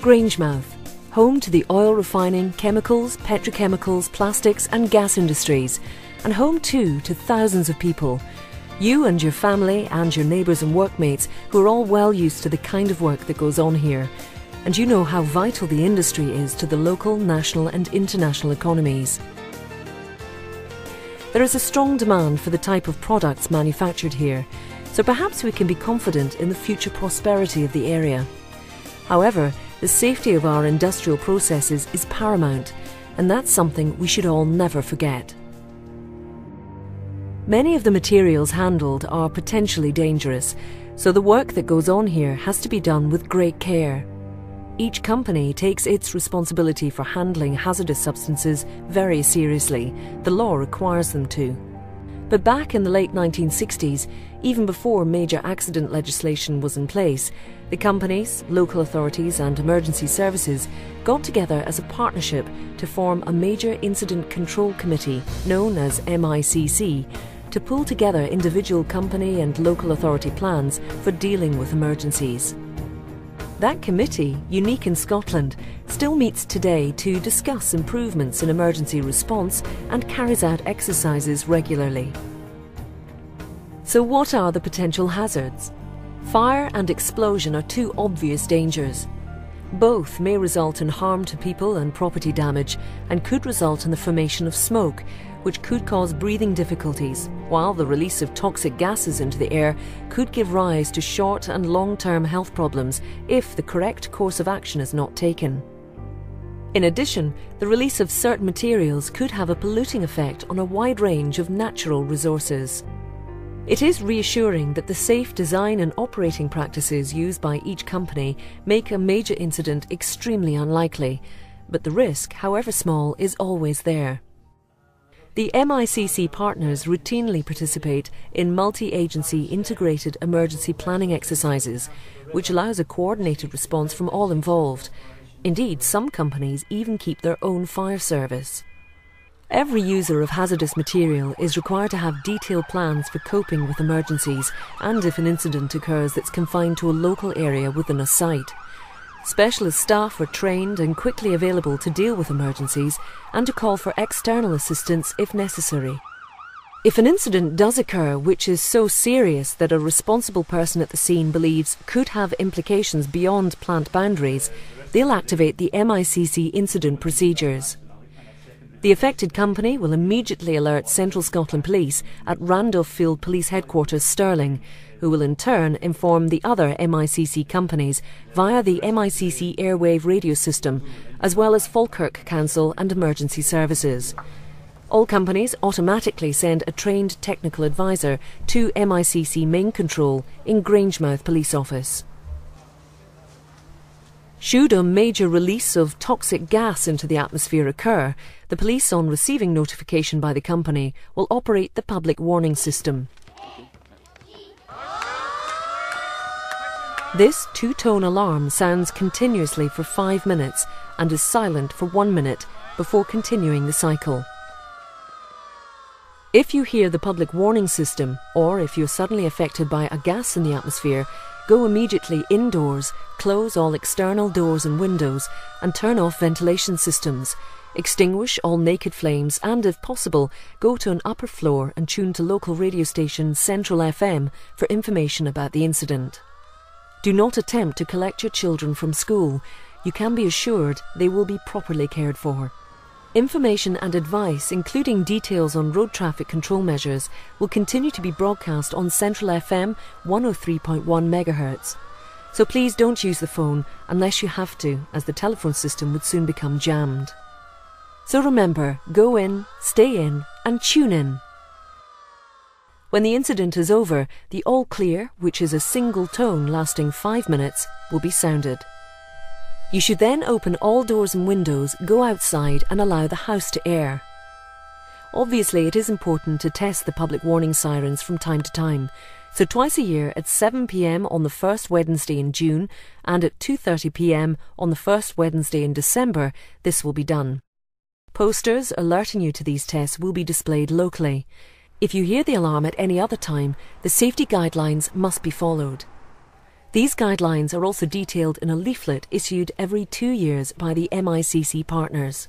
Grangemouth, home to the oil refining, chemicals, petrochemicals, plastics and gas industries, and home too to thousands of people. You and your family and your neighbours and workmates who are all well used to the kind of work that goes on here. And you know how vital the industry is to the local, national and international economies. There is a strong demand for the type of products manufactured here, so perhaps we can be confident in the future prosperity of the area. However, the safety of our industrial processes is paramount, and that's something we should all never forget. Many of the materials handled are potentially dangerous, so the work that goes on here has to be done with great care. Each company takes its responsibility for handling hazardous substances very seriously. The law requires them to. But back in the late 1960s, even before major accident legislation was in place, the companies, local authorities and emergency services got together as a partnership to form a Major Incident Control Committee, known as MICC, to pull together individual company and local authority plans for dealing with emergencies. That committee, unique in Scotland, still meets today to discuss improvements in emergency response and carries out exercises regularly. So what are the potential hazards? Fire and explosion are two obvious dangers. Both may result in harm to people and property damage and could result in the formation of smoke, which could cause breathing difficulties, while the release of toxic gases into the air could give rise to short and long-term health problems if the correct course of action is not taken. In addition, the release of certain materials could have a polluting effect on a wide range of natural resources. It is reassuring that the safe design and operating practices used by each company make a major incident extremely unlikely, but the risk, however small, is always there. The MICC partners routinely participate in multi-agency integrated emergency planning exercises, which allows a coordinated response from all involved. Indeed, some companies even keep their own fire service. Every user of hazardous material is required to have detailed plans for coping with emergencies and if an incident occurs that's confined to a local area within a site. Specialist staff are trained and quickly available to deal with emergencies and to call for external assistance if necessary. If an incident does occur which is so serious that a responsible person at the scene believes could have implications beyond plant boundaries, they'll activate the MICC incident procedures. The affected company will immediately alert Central Scotland Police at Randolph Field Police Headquarters, Stirling, who will in turn inform the other MICC companies via the MICC airwave radio system, as well as Falkirk Council and emergency services. All companies automatically send a trained technical advisor to MICC main control in Grangemouth Police Office. Should a major release of toxic gas into the atmosphere occur, the police, on receiving notification by the company, will operate the public warning system. This two-tone alarm sounds continuously for 5 minutes and is silent for 1 minute before continuing the cycle. If you hear the public warning system, or if you're suddenly affected by a gas in the atmosphere, go immediately indoors, close all external doors and windows, and turn off ventilation systems. Extinguish all naked flames and, if possible, go to an upper floor and tune to local radio station Central FM for information about the incident. Do not attempt to collect your children from school. You can be assured they will be properly cared for. Information and advice, including details on road traffic control measures, will continue to be broadcast on Central FM 103.1 MHz. So please don't use the phone unless you have to, as the telephone system would soon become jammed. So remember, go in, stay in and tune in. When the incident is over, the all clear, which is a single tone lasting 5 minutes, will be sounded. You should then open all doors and windows, go outside and allow the house to air. Obviously, it is important to test the public warning sirens from time to time, so twice a year at 7 p.m. on the first Wednesday in June and at 2:30 p.m. on the first Wednesday in December, this will be done. Posters alerting you to these tests will be displayed locally. If you hear the alarm at any other time, the safety guidelines must be followed. These guidelines are also detailed in a leaflet issued every 2 years by the MICC partners.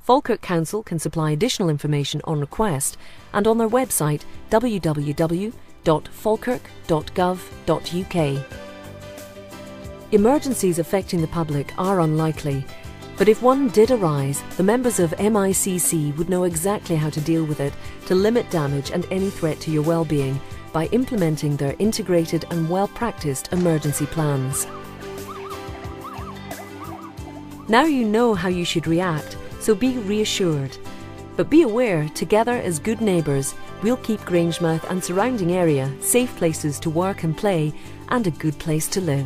Falkirk Council can supply additional information on request and on their website www.falkirk.gov.uk. Emergencies affecting the public are unlikely, but if one did arise, the members of MICC would know exactly how to deal with it to limit damage and any threat to your well-being by implementing their integrated and well-practiced emergency plans. Now you know how you should react, so be reassured. But be aware, together as good neighbours, we'll keep Grangemouth and surrounding area safe places to work and play and a good place to live.